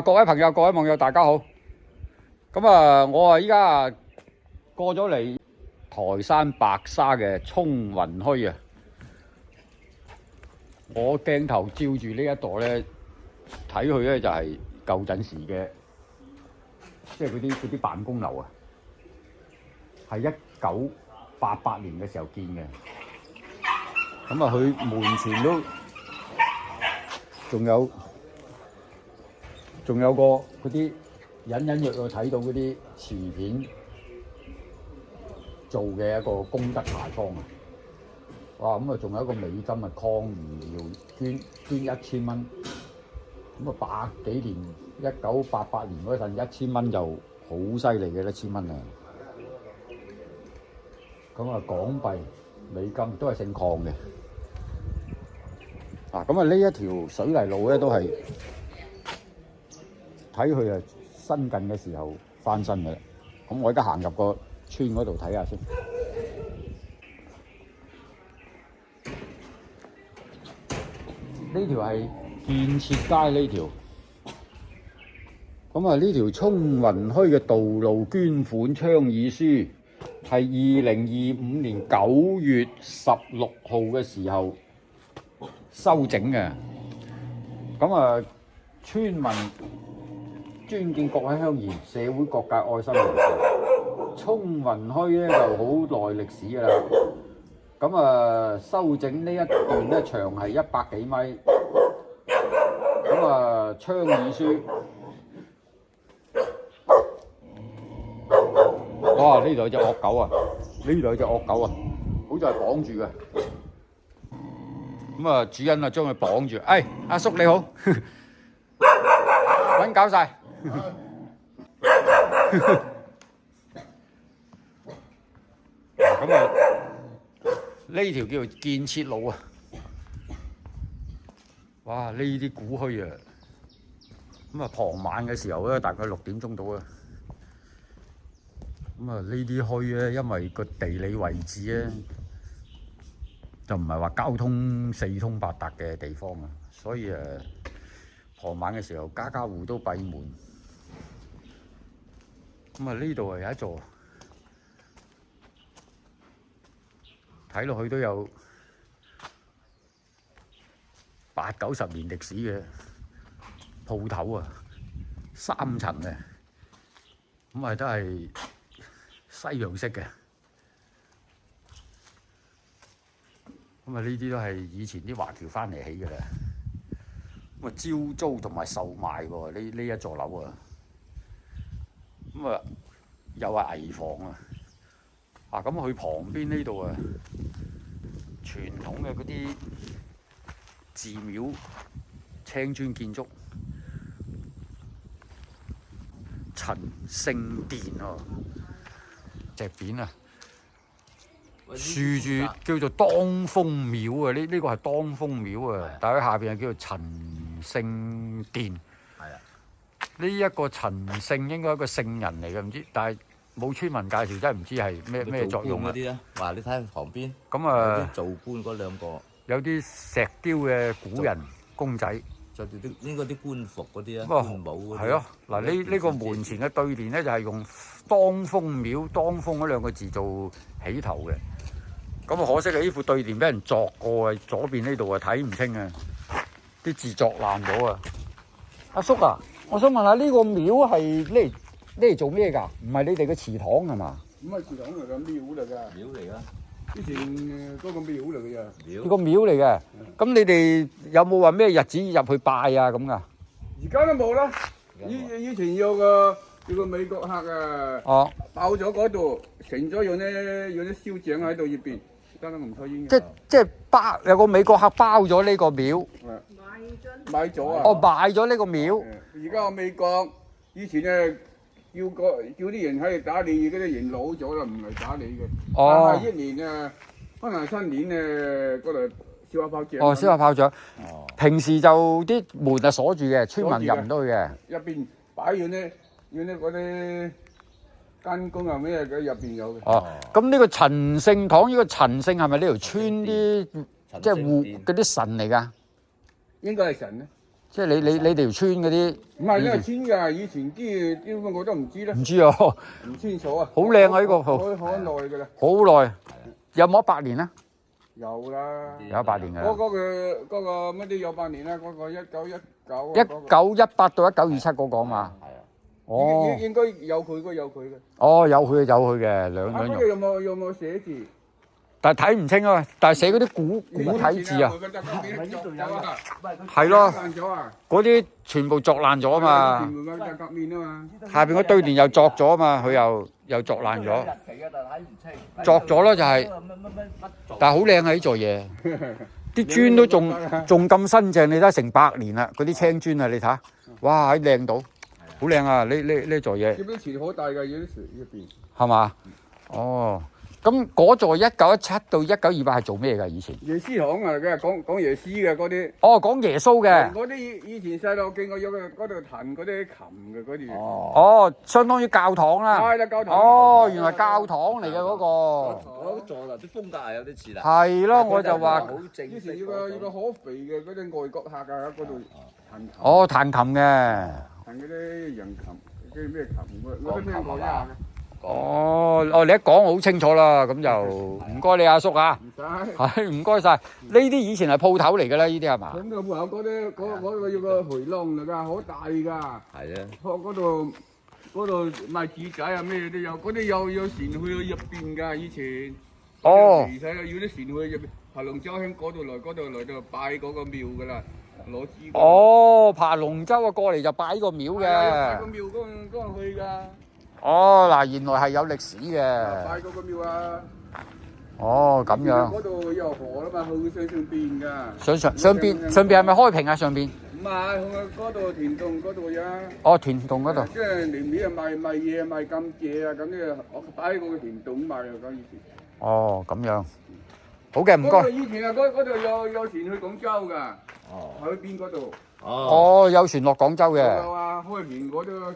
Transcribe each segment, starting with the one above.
各位朋友、各位網友，大家好。咁啊，我依家過咗嚟台山白沙嘅沖雲墟啊。我鏡頭照住呢一度咧，睇佢咧就係舊陣時嘅，即係嗰啲辦公樓啊，係1988年嘅時候建嘅。咁啊，佢門前都仲有個嗰啲隱隱約約睇到嗰啲瓷片做嘅一個功德牌坊啊！哇！咁啊，仲有一個美金啊，抗疫要捐1000蚊。咁啊，100幾年1988年嗰陣1000蚊就好犀利嘅1000蚊啊！咁啊，港幣、美金都係姓鄺嘅。咁啊，呢一條水泥路咧都係睇佢啊新近嘅時候翻新嘅。咁我而家行入個村嗰度睇下先。呢條係建設街呢條。咁啊，呢條沖雲墟嘅道路捐款倡議書係2025年9月16號嘅時候修整嘅。咁啊，村民尊敬各位鄉賢、社會各界愛心人士。沖雲墟咧就好耐歷史㗎啦。咁啊，修整呢一段咧長係100幾米。咁啊，倡議書，哇！呢度有隻惡狗啊！呢度有隻惡狗啊！好似係綁住嘅。咁啊，主人啊將佢綁住。阿叔你好，揾搞晒。咁啊，呢條叫做建設路啊！哇！呢啲古墟啊，咁啊傍晚嘅時候咧，大概6點鐘到啊。咁啊，呢啲墟咧，因為個地理位置咧，就唔係話交通四通八達嘅地方啊，所以傍晚嘅時候，家家戶都閉門。咁啊，呢度係有一座，睇落去都有80-90年歷史嘅鋪頭啊，3層嘅，咁啊都係西洋式嘅。咁啊，呢啲都係以前啲華僑翻嚟起嘅啦。咁啊，招租同埋售賣喎，呢一座樓啊。咁啊，又係危房啊。咁佢旁邊呢度啊，傳統嘅嗰啲寺廟青磚建築，陳聖殿喎，隻匾啊，豎住叫做當風廟啊！呢個係當風廟啊，但係下邊係叫做陳聖殿。係啊，呢一個陳聖應該係一個聖人嚟嘅，唔知，但係冇村民介紹，真係唔知係咩作用啊！嗰啲咧，話你睇下旁邊，咁啊，有啲做官嗰兩個，有啲石雕嘅古人公仔，着住啲應該啲官服嗰啲啊，官帽嗰啲。係咯，嗱呢個門前嘅對聯咧就係用當風廟當風嗰兩個字做起頭嘅。咁啊，可惜啊，呢副對聯俾人鑿過啊，左邊呢度啊睇唔清啊，啲字鑿爛咗啊！阿叔啊，我想問下呢個廟係呢嚟做咩㗎？唔係你哋嘅祠堂係嘛？唔係祠堂嚟㗎，廟嚟㗎。廟嚟㗎，以前嗰個廟嚟㗎。呢個廟嚟嘅。咁你哋有冇話咩日子入去拜啊咁㗎？而家都冇啦。以前有個美國客啊，爆咗嗰度，成咗有啲燒井喺度入邊，而家都唔抽煙。即係有個美國客包咗呢個廟。買咗啊！買咗呢個廟。而家我美國以前叫啲人喺度打理，嗰啲人老咗啦，唔嚟打理嘅。但係1年啊，可能新年嗰度燒下炮仗。燒下炮仗。平時就啲門係鎖住嘅，村民入唔到去嘅。入邊擺完咧，嗰啲間工啊咩嘅入邊有嘅。咁呢個陳聖堂，呢個陳聖係咪呢條村啲即係嗰啲神嚟㗎？應該係神咧。即係你條村嗰啲唔係呢個村㗎，以前啲我都唔知啦，唔知啊，唔清楚啊。好靚啊呢個好耐㗎啦。好耐，有冇100年啊？有啦，有100年㗎啦。嗰個乜啲有8年啦，嗰個1919。1918到1927嗰個嘛。係啊，哦，應該有佢嘅。哦，有佢嘅，兩嗰樣。度有冇寫字？但係睇唔清啊，但係寫嗰啲古體字啊，係咯，爛咗啊！嗰啲全部鑿爛咗啊嘛，前門嘅革面啊嘛。下邊嗰堆連又鑿咗啊嘛，佢又鑿爛咗，日期嘅但係睇唔清。鑿咗咯就係，但係好靚啊呢座嘢，啲磚都仲咁新淨，你睇成100年啦，嗰啲青磚啊，你睇下，哇喺靚到，好靚啊呢座嘢，啲池好大㗎，有啲水入邊。係嘛？哦。咁嗰座1917到1928係做咩㗎？以前？耶穌堂啊，佢係講耶穌嘅嗰啲。哦，講耶穌嘅。嗰啲以前細路見過有嗰度彈嗰啲琴嘅嗰啲。哦，相當於教堂啦。係啦，教堂。哦，原來教堂嚟嘅嗰個。嗰座樓啲風格係有啲似啦。係咯，我就話。以前要個好肥嘅嗰啲外國客啊喺嗰度彈琴。哦，彈琴嘅。彈嗰啲洋琴，嗰啲咩琴我都聽過一下嘅。哦，你一講好清楚啦，咁就唔該你阿叔啊。唔使。係唔該晒。呢啲以前係鋪頭嚟㗎啦，呢啲係嘛？咁個鋪頭嗰個要個回廊嚟㗎，好大㗎。係啊。嗰度賣紙仔啊，咩都有，嗰啲有船去入邊㗎，以前。哦。而且要啲船去入邊，爬龍舟喺嗰度來到拜嗰個廟㗎啦，攞支。哦，爬龍舟啊，過嚟就拜個廟嘅。拜個廟嗰個去㗎。哦，嗱，原來係有歷史嘅。拜嗰個廟啊！哦，咁樣。嗰度有河啦嘛，去上邊㗎。上邊係咪開平啊？上邊？唔係，去嗰度田洞嗰度呀。哦，田洞嗰度。即係年尾啊賣嘢賣甘蔗啊，咁咧擺喺嗰個田洞賣啊，咁以前。哦，咁樣。好嘅，唔該。以前啊，嗰度有船去廣州㗎。哦。海邊嗰度。哦，有船落廣州嘅。有啊，開平嗰度。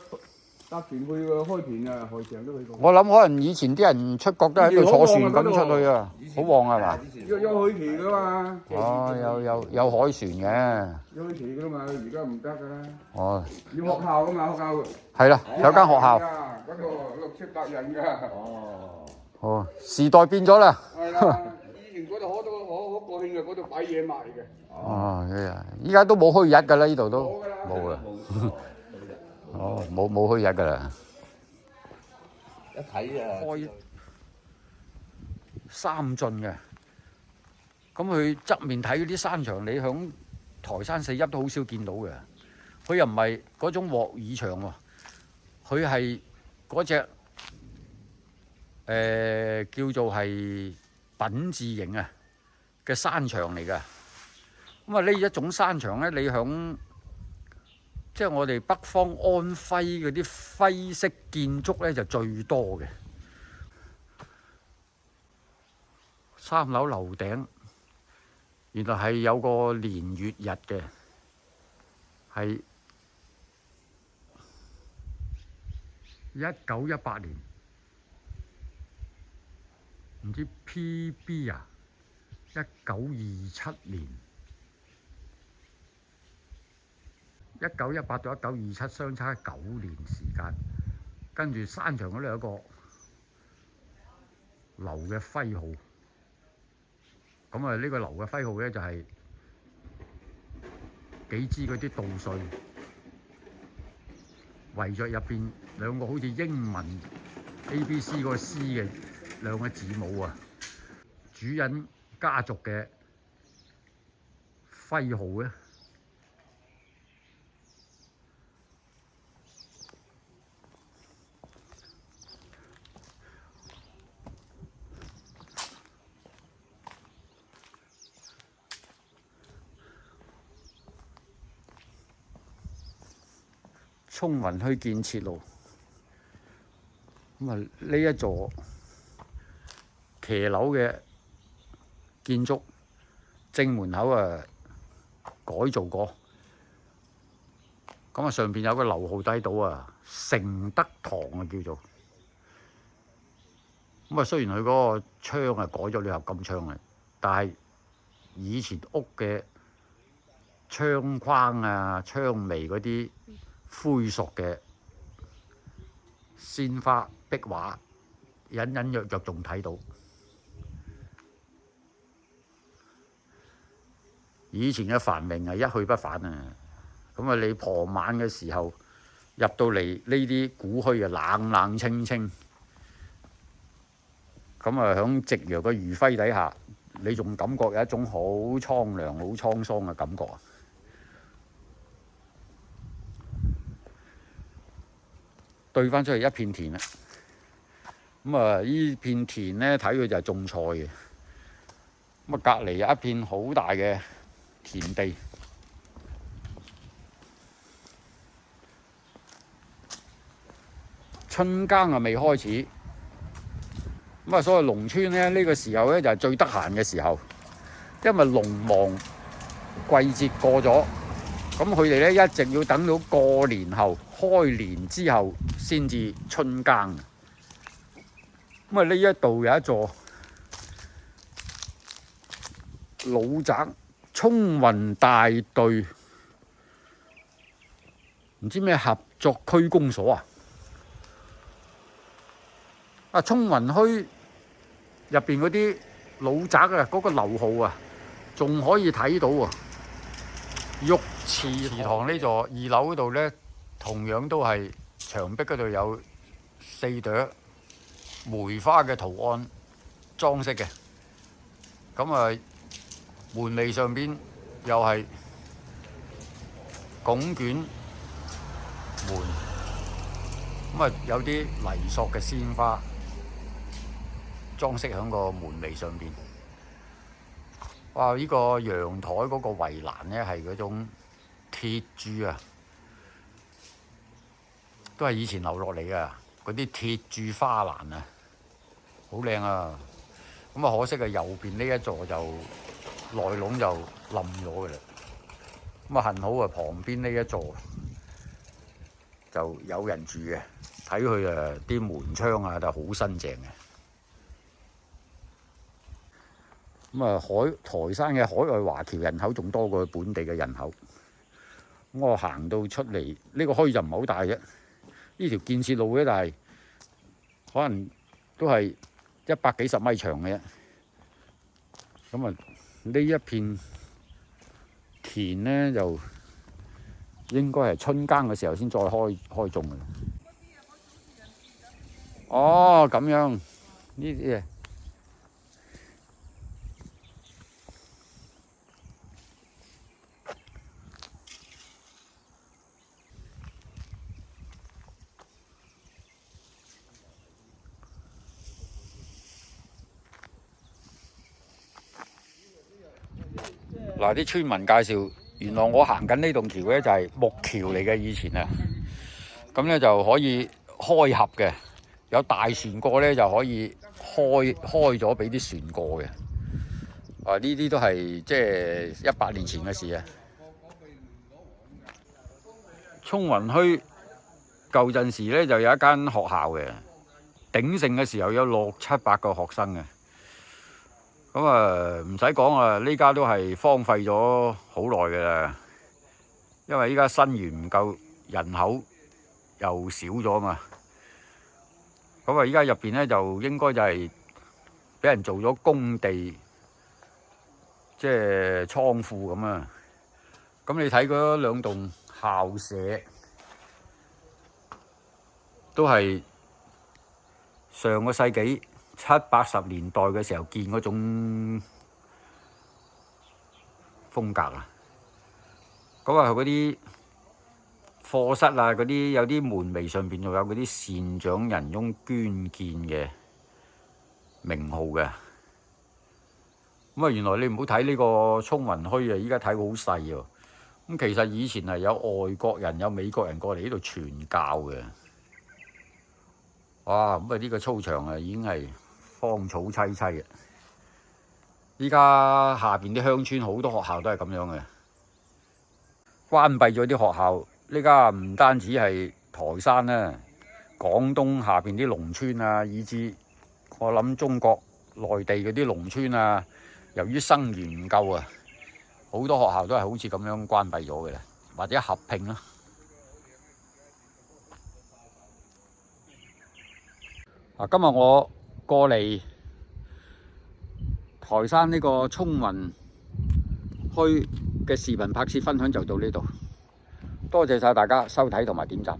搭船去開田啊，海上都去過。我諗可能以前啲人出國都喺度坐船咁出去啊，好旺係嘛？有海期噶嘛？哦，有海船嘅。有海期噶嘛？而家唔得噶啦。哦。要學校噶嘛？學校。係啦，有間學校。嗰度6、700人㗎。哦，時代變咗啦。係啦，以前嗰度好國慶啊，嗰度擺嘢賣嘅。哦，依家都冇虛日㗎啦，呢度都冇啦。哦，冇虛日㗎啦。一睇啊，開3進嘅，咁佢側面睇嗰啲山牆，你響台山4邑都好少見到嘅。佢又唔係嗰種鑊耳牆喎，佢係嗰隻叫做係品字形啊嘅山牆嚟㗎。咁啊呢一種山牆咧，你響即係我哋北方安徽嗰啲徽式建築咧就最多嘅。3樓樓頂原來係有個年月日嘅，係1918年，唔知 PB 啊，1927年。1918到1927相差9年時間，跟住山牆嗰度有一個樓嘅徽號，咁啊呢個樓嘅徽號咧就係幾支嗰啲稻穗圍著入邊兩個好似英文 ABC 嗰個 C 嘅兩個字母啊，主人家族嘅徽號咧。涌雲墟建設路，咁啊呢一座騎樓嘅建築正門口啊改造過，咁啊上邊有個樓號睇到啊，承德堂啊叫做，咁啊雖然佢嗰個窗啊改咗鋁合金窗啊，但係以前屋嘅窗框啊、窗楣嗰啲灰熟嘅鮮花壁畫，隱隱約約仲睇到。以前嘅繁榮係一去不返啊！咁啊，你傍晚嘅時候入到嚟呢啲古墟啊，冷冷清清，咁啊，響夕陽嘅餘暉底下，你仲感覺有一種好蒼涼、好滄桑嘅感覺啊！對翻出嚟一片田啦，咁啊，呢片田咧睇佢就係種菜嘅，咁啊，隔離有一片好大嘅田地。春耕啊未開始，咁啊，所謂農村咧呢個時候咧就係最得閒嘅時候，因為農忙季節過咗，咁佢哋咧一直要等到過年後開年之後先至春耕。咁啊，呢一度有一座老宅聰雲大隊，唔知咩合作區公所啊！啊，聰雲墟入邊嗰啲老宅啊，嗰個樓號啊，仲可以睇到喎。浴池塘呢座二樓嗰度咧，同樣都係牆壁嗰度有4朵梅花嘅圖案裝飾嘅。咁啊，門楣上邊又係拱卷門，咁啊有啲泥塑嘅鮮花裝飾喺個門楣上邊。哇！呢個陽台嗰個圍欄咧係嗰種鐵柱啊，都係以前留落嚟嘅嗰啲鐵柱花欄啊，好靚啊！咁啊可惜啊，右邊呢一座就內籠就冧咗嘅啦。咁啊幸好啊，旁邊呢一座就有人住嘅，睇佢啊啲門窗啊都好新淨嘅。咁啊，台山嘅海外華僑人口仲多過本地嘅人口。咁我行到出嚟，呢個墟就唔係好大啫。呢條建設路咧，但係可能都係100幾十米長嘅啫。咁啊，呢一片田咧就應該係春耕嘅時候先再開種嘅。哦，咁樣呢啲嘢。嗱，啲村民介紹，原來我行緊呢棟橋咧就係木橋嚟嘅，以前啊，咁咧就可以開合嘅，有大船過咧就可以開咗俾啲船過嘅。啊，呢啲都係即係100年前嘅事啊。聰雲墟舊陣時咧就有一間學校嘅，鼎盛嘅時候有6、7、8個學生嘅。咁啊，唔使講啊，呢家都係荒廢咗好耐嘅啦。因為依家生源唔夠，人口又少咗嘛。咁啊，依家入邊咧就應該就係俾人做咗工地，即係倉庫咁啊。咁你睇嗰2棟校舍，都係上個世紀70、80年代嘅時候建嗰種風格啊。咁啊，嗰啲課室啊，嗰啲有啲門楣上邊仲有嗰啲善長仁翁捐建嘅名號嘅。咁啊，原來你唔好睇呢個聰雲墟啊，依家睇好細喎。咁其實以前係有外國人、有美國人過嚟呢度傳教嘅。哇！咁啊，呢個操場啊已經係荒草萋萋嘅。依家下邊啲鄉村好多學校都係咁樣嘅，關閉咗啲學校。呢家唔單止係台山啦，廣東下邊啲農村啊，以至我諗中國內地嗰啲農村啊，由於生源唔夠啊，好多學校都係好似咁樣關閉咗嘅啦，或者合併啦。今日我過嚟台山呢個聰雲墟嘅視頻拍攝分享就到呢度，多謝晒大家收睇同埋點讚，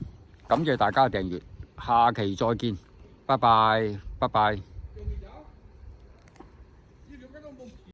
感謝大家嘅訂閱，下期再見，拜拜，拜拜。